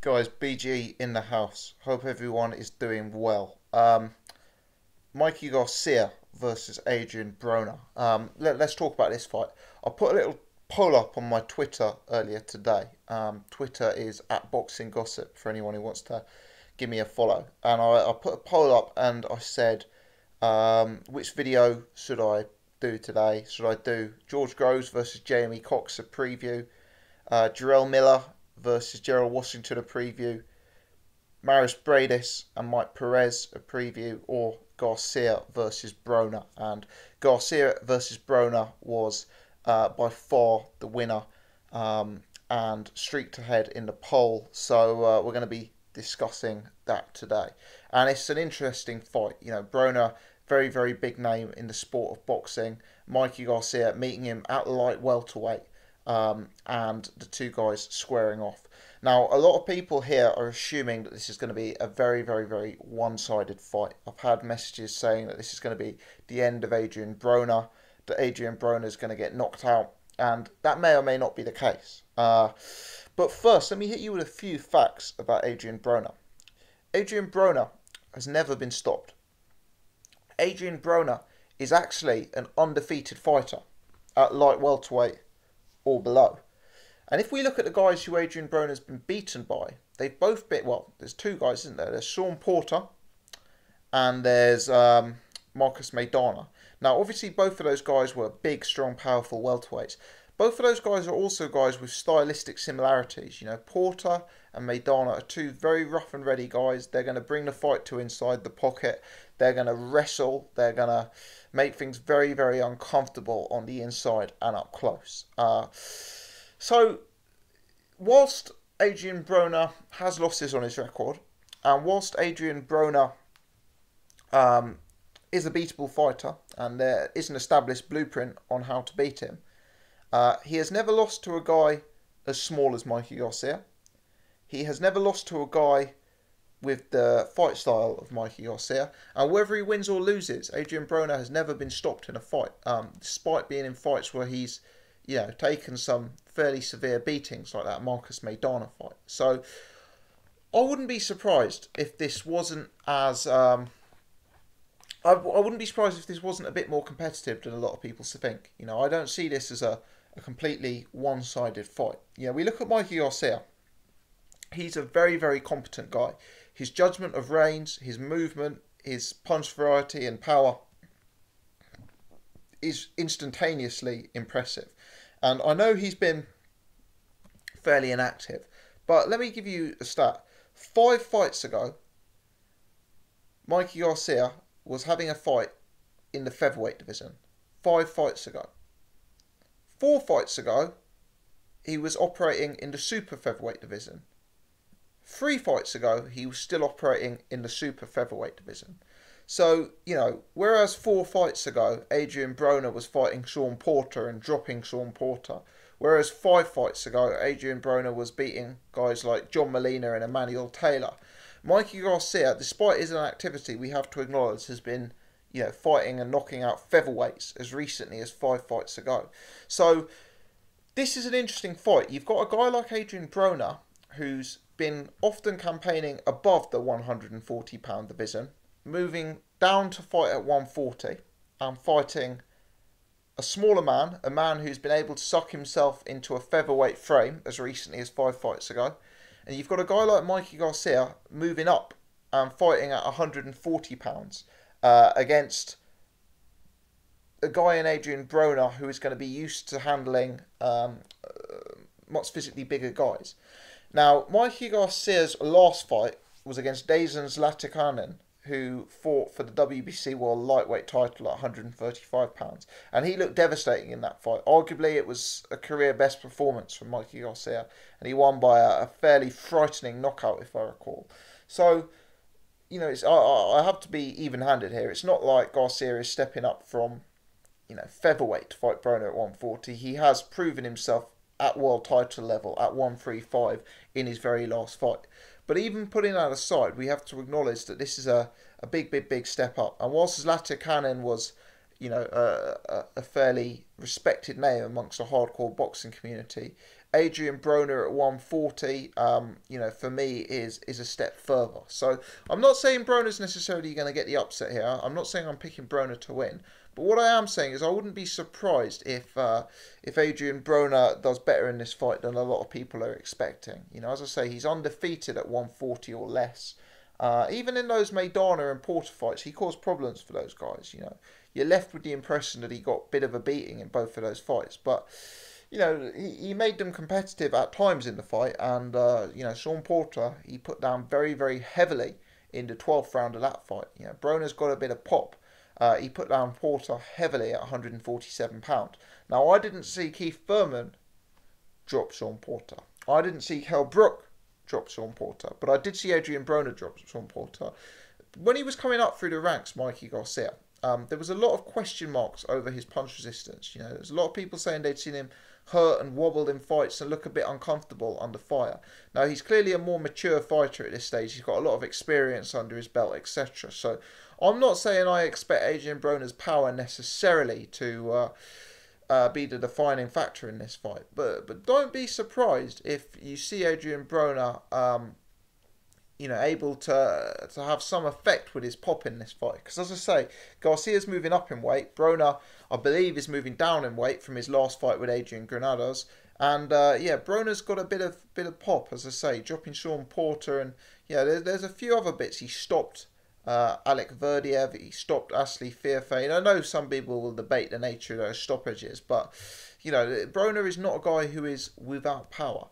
Guys, BG in the house. Hope everyone is doing well. Mikey Garcia versus Adrien Broner. Let's talk about this fight. I put a little poll up on my Twitter earlier today. Twitter is at Boxing Gossip for anyone who wants to give me a follow. And I put a poll up and I said, which video should I do today? Should I do George Groves versus Jamie Cox, a preview? Jarrell Miller versus Gerald Washington, a preview. Maris Bradis and Mike Perez, a preview. Or Garcia versus Broner. And Garcia versus Broner was by far the winner and streaked ahead in the poll. So we're going to be discussing that today. And it's an interesting fight. You know, Broner, very, very big name in the sport of boxing. Mikey Garcia meeting him at light welterweight. And the two guys squaring off. Now, a lot of people here are assuming that this is going to be a very, very, very one-sided fight. I've had messages saying that this is going to be the end of Adrien Broner, that Adrien Broner is going to get knocked out, and that may or may not be the case. But first, let me hit you with a few facts about Adrien Broner. Adrien Broner has never been stopped. Adrien Broner is actually an undefeated fighter at light welterweight or below. And if we look at the guys who Adrien Broner has been beaten by, they've both been, well, there's two guys, isn't there? There's Sean Porter and there's Marcus Maidana. Now, obviously, both of those guys were big, strong, powerful welterweights. Both of those guys are also guys with stylistic similarities. You know, Porter and Maidana are two very rough and ready guys. They're going to bring the fight to inside the pocket. They're going to wrestle. They're going to make things very, very uncomfortable on the inside and up close. So, whilst Adrien Broner has losses on his record, and whilst Adrien Broner is a beatable fighter, and there is an established blueprint on how to beat him, he has never lost to a guy as small as Mikey Garcia. He has never lost to a guy with the fight style of Mikey Garcia. And whether he wins or loses, Adrien Broner has never been stopped in a fight, despite being in fights where he's, you know, taken some fairly severe beatings like that Marcus Maidana fight. So I wouldn't be surprised if this wasn't as I wouldn't be surprised if this wasn't a bit more competitive than a lot of people think. You know, I don't see this as a completely one-sided fight. You know, we look at Mikey Garcia. He's a very, very competent guy. His judgment of range, his movement, his punch variety and power is instantaneously impressive. And I know he's been fairly inactive, but let me give you a stat. 5 fights ago, Mikey Garcia was having a fight in the featherweight division. 5 fights ago. 4 fights ago, he was operating in the super featherweight division. 3 fights ago, he was still operating in the super featherweight division. So, you know, whereas 4 fights ago, Adrien Broner was fighting Sean Porter and dropping Sean Porter, whereas 5 fights ago, Adrien Broner was beating guys like John Molina and Emmanuel Taylor. Mikey Garcia, despite his inactivity, we have to acknowledge, has been, you know, fighting and knocking out featherweights as recently as 5 fights ago. So, this is an interesting fight. You've got a guy like Adrien Broner, who's been often campaigning above the 140-pound division, moving down to fight at 140 and fighting a smaller man, a man who's been able to suck himself into a featherweight frame as recently as 5 fights ago. And you've got a guy like Mikey Garcia moving up and fighting at 140 pounds against a guy in Adrien Broner who is going to be used to handling much physically bigger guys. Now, Mikey Garcia's last fight was against Dazan Zlatikanen, who fought for the WBC World Lightweight title at 135 pounds. And he looked devastating in that fight. Arguably, it was a career best performance from Mikey Garcia. And he won by a fairly frightening knockout, if I recall. So, you know, I have to be even-handed here. It's not like Garcia is stepping up from, you know, featherweight to fight Broner at 140. He has proven himself at world title level at 135 in his very last fight. But even putting that aside, we have to acknowledge that this is a big, big, big step up. And whilst Zlatikanen was, you know, a fairly respected name amongst the hardcore boxing community, Adrien Broner at 140, for me is a step further. So I'm not saying Broner's necessarily going to get the upset here. I'm not saying I'm picking Broner to win. But what I am saying is I wouldn't be surprised if Adrien Broner does better in this fight than a lot of people are expecting. As I say, he's undefeated at 140 or less. Even in those Maidana and Porter fights, he caused problems for those guys. You're left with the impression that he got a bit of a beating in both of those fights. But he made them competitive at times in the fight, and Sean Porter, he put down very, very heavily in the 12th round of that fight. Broner's got a bit of pop. He put down Porter heavily at 147 pounds. Now, I didn't see Keith Thurman drop Sean Porter. I didn't see Kell Brook drop Sean Porter, but I did see Adrien Broner drop Sean Porter. When he was coming up through the ranks, Mikey Garcia, there was a lot of question marks over his punch resistance. There's a lot of people saying they'd seen him hurt and wobbled in fights and look a bit uncomfortable under fire. Now, he's clearly a more mature fighter at this stage. He's got a lot of experience under his belt, etc. So I'm not saying I expect Adrien Broner's power necessarily to be the defining factor in this fight. But don't be surprised if you see Adrien Broner able to have some effect with his pop in this fight. Because as I say, Garcia's moving up in weight. Broner, I believe, is moving down in weight from his last fight with Adrian Granados. And Broner's got a bit of pop, as I say, dropping Sean Porter, and there's a few other bits. He stopped Alec Verdiev, he stopped Ashley Fearfane. I know some people will debate the nature of those stoppages, but Broner is not a guy who is without power.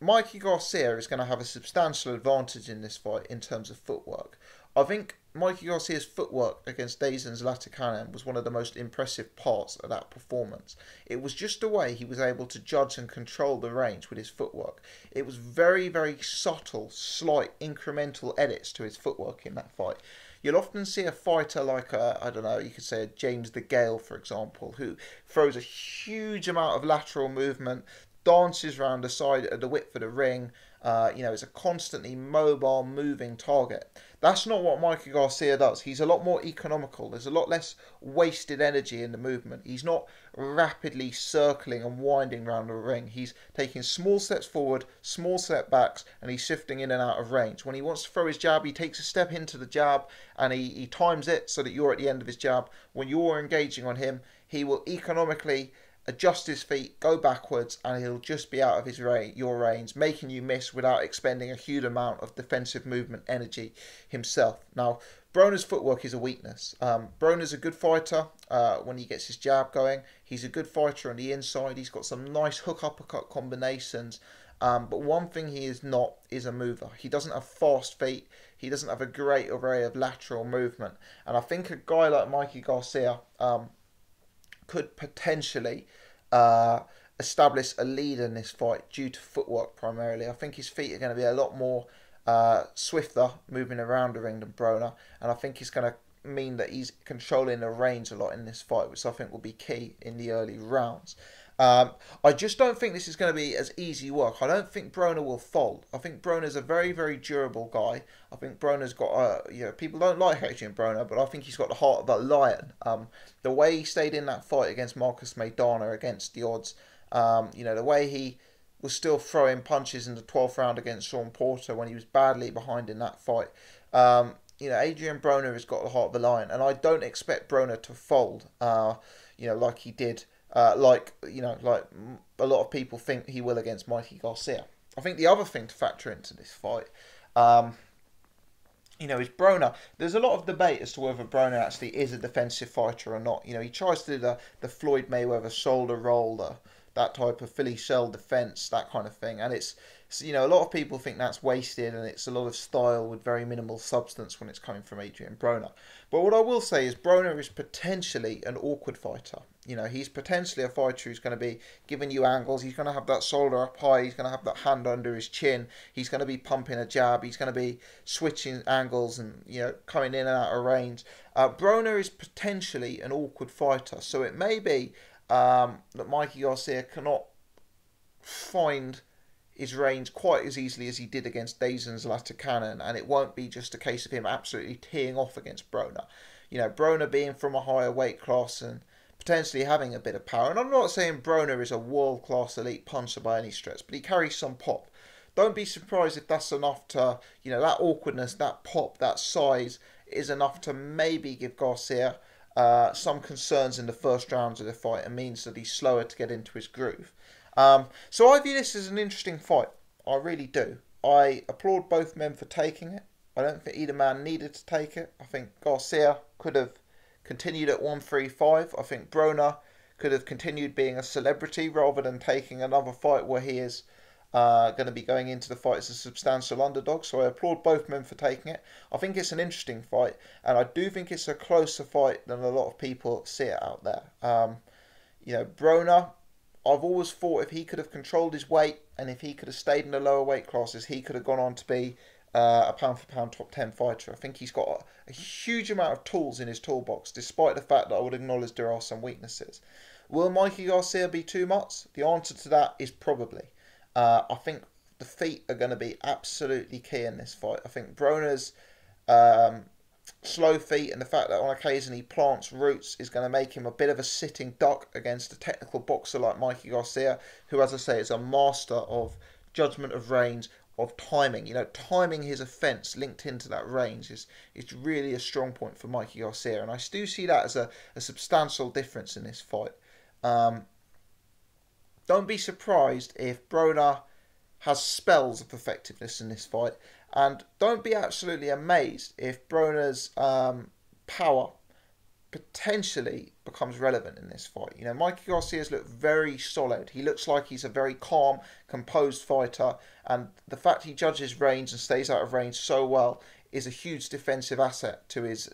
Mikey Garcia is going to have a substantial advantage in this fight in terms of footwork. I think Mikey Garcia's footwork against Dazin Zlatikanen was one of the most impressive parts of that performance. It was just the way he was able to judge and control the range with his footwork. It was very, very subtle, slight, incremental edits to his footwork in that fight. You'll often see a fighter like you could say a James DeGale, for example, who throws a huge amount of lateral movement, dances around the side of the width of the ring, is a constantly mobile, moving target. That's not what Mikey Garcia does. He's a lot more economical. There's a lot less wasted energy in the movement. He's not rapidly circling and winding around the ring. He's taking small steps forward, small step backs, and he's shifting in and out of range. When he wants to throw his jab, he takes a step into the jab, and he times it so that you're at the end of his jab. When you're engaging on him, he will economically adjust his feet, go backwards, and he'll just be out of your range, making you miss without expending a huge amount of defensive movement energy himself. Now, Broner's footwork is a weakness. Broner's a good fighter when he gets his jab going. He's a good fighter on the inside. He's got some nice hook-uppercut combinations. But one thing he is not is a mover. He doesn't have fast feet. He doesn't have a great array of lateral movement. And I think a guy like Mikey Garcia could potentially establish a lead in this fight due to footwork primarily. I think his feet are going to be a lot more swifter moving around the ring than Broner, and I think it's going to mean that he's controlling the range a lot in this fight, which I think will be key in the early rounds. I just don't think this is going to be as easy work. I don't think Broner will fold. I think Broner's a very, very durable guy. I think Broner's got people don't like Adrien Broner, but I think he's got the heart of a lion. The way he stayed in that fight against Marcus Maidana against the odds, the way he was still throwing punches in the 12th round against Sean Porter when he was badly behind in that fight. Adrien Broner has got the heart of a lion, and I don't expect Broner to fold, like he did. Like a lot of people think he will against Mikey Garcia. I think the other thing to factor into this fight, is Broner. There's a lot of debate as to whether Broner actually is a defensive fighter or not. He tries to do the Floyd Mayweather shoulder roll, that type of Philly shell defense, that kind of thing, and it's a lot of people think that's wasted, and it's a lot of style with very minimal substance when it's coming from Adrien Broner. But what I will say is Broner is potentially an awkward fighter. He's potentially a fighter who's going to be giving you angles. He's going to have that shoulder up high. He's going to have that hand under his chin. He's going to be pumping a jab. He's going to be switching angles and coming in and out of range. Broner is potentially an awkward fighter, so it may be that Mikey Garcia cannot find his range quite as easily as he did against Dazin Zlatikanen, and it won't be just a case of him absolutely teeing off against Broner. Broner being from a higher weight class and potentially having a bit of power. And I'm not saying Broner is a world-class elite puncher by any stretch, but he carries some pop. Don't be surprised if that's enough to, that awkwardness, that pop, that size is enough to maybe give Garcia some concerns in the first rounds of the fight and means that he's slower to get into his groove. So I view this as an interesting fight. I really do. I applaud both men for taking it. I don't think either man needed to take it. I think Garcia could have continued at 135. I think Broner could have continued being a celebrity rather than taking another fight where he is going to be going into the fight as a substantial underdog. So I applaud both men for taking it. I think it's an interesting fight, and I do think it's a closer fight than a lot of people see it out there. Broner, I've always thought if he could have controlled his weight and if he could have stayed in the lower weight classes, he could have gone on to be a pound-for-pound top 10 fighter. I think he's got a huge amount of tools in his toolbox, despite the fact that I would acknowledge there are some weaknesses. Will Mikey Garcia be too much? The answer to that is probably. I think the feet are going to be absolutely key in this fight. I think Broner's slow feet and the fact that on occasion he plants roots is going to make him a bit of a sitting duck against a technical boxer like Mikey Garcia, who, as I say, is a master of judgment of range, of timing. Timing his offence linked into that range is really a strong point for Mikey Garcia, and I do see that as a substantial difference in this fight. Don't be surprised if Broner has spells of effectiveness in this fight, and don't be absolutely amazed if Broner's power potentially becomes relevant in this fight. Mikey Garcia's looked very solid. He looks like he's a very calm, composed fighter, and the fact he judges range and stays out of range so well is a huge defensive asset to his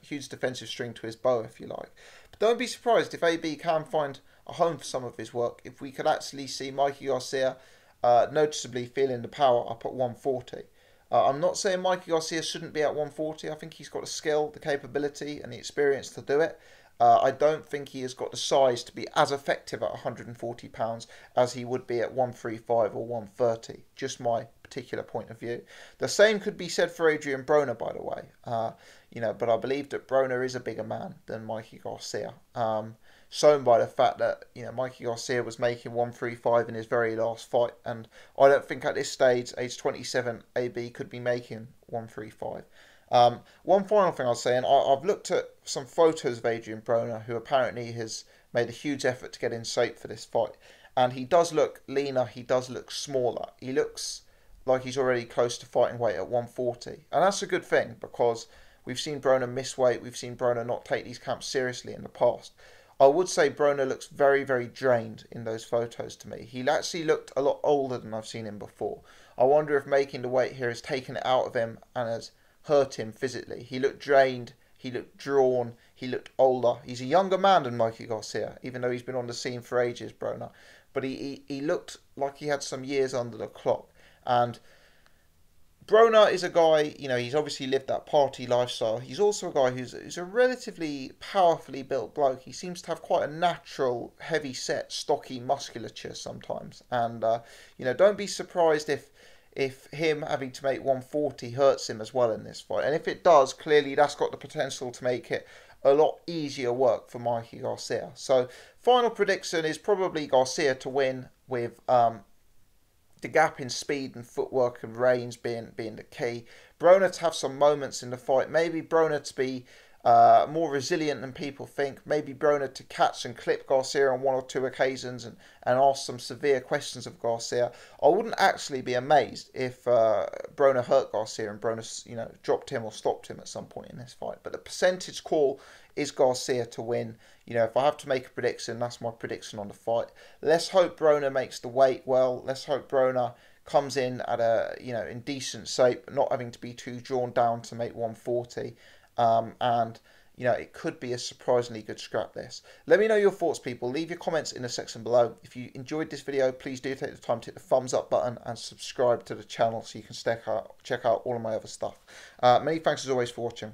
huge defensive string to his bow, if you like. But don't be surprised if AB can find a home for some of his work, if we could actually see Mikey Garcia noticeably feeling the power up at 140. I'm not saying Mikey Garcia shouldn't be at 140. I think he's got the skill, the capability and the experience to do it. I don't think he has got the size to be as effective at 140 pounds as he would be at 135 or 130. Just my particular point of view. The same could be said for Adrien Broner, by the way. But I believe that Broner is a bigger man than Mikey Garcia. Shown by the fact that Mikey Garcia was making 135 in his very last fight, and I don't think at this stage, age 27, AB could be making 135. One final thing I'll say, and I've looked at some photos of Adrien Broner, who apparently has made a huge effort to get in shape for this fight, and he does look leaner, he does look smaller, he looks like he's already close to fighting weight at 140, and that's a good thing because we've seen Broner miss weight, we've seen Broner not take these camps seriously in the past. I would say Broner looks very, very drained in those photos to me. He actually looked a lot older than I've seen him before. I wonder if making the weight here has taken it out of him and has hurt him physically. He looked drained, he looked drawn, he looked older. He's a younger man than Mikey Garcia, even though he's been on the scene for ages, Broner. But he looked like he had some years under the clock. And Broner is a guy, he's obviously lived that party lifestyle. He's also a guy who's a relatively powerfully built bloke. He seems to have quite a natural, heavy-set, stocky musculature sometimes. And, don't be surprised if him having to make 140 hurts him as well in this fight. And if it does, clearly that's got the potential to make it a lot easier work for Mikey Garcia. So, final prediction is probably Garcia to win with the gap in speed and footwork and range being the key. Broner to have some moments in the fight. Maybe Broner to be more resilient than people think. Maybe Broner to catch and clip Garcia on one or two occasions and ask some severe questions of Garcia. I wouldn't actually be amazed if Broner hurt Garcia and Broner dropped him or stopped him at some point in this fight. But the percentage call is Garcia to win. If I have to make a prediction, that's my prediction on the fight. Let's hope Broner makes the weight well. Let's hope Broner comes in at in decent shape, not having to be too drawn down to make 140. It could be a surprisingly good scrap this. Let me know your thoughts, people. Leave your comments in the section below. If you enjoyed this video, please do take the time to hit the thumbs up button and subscribe to the channel so you can check out all of my other stuff. Many thanks as always for watching.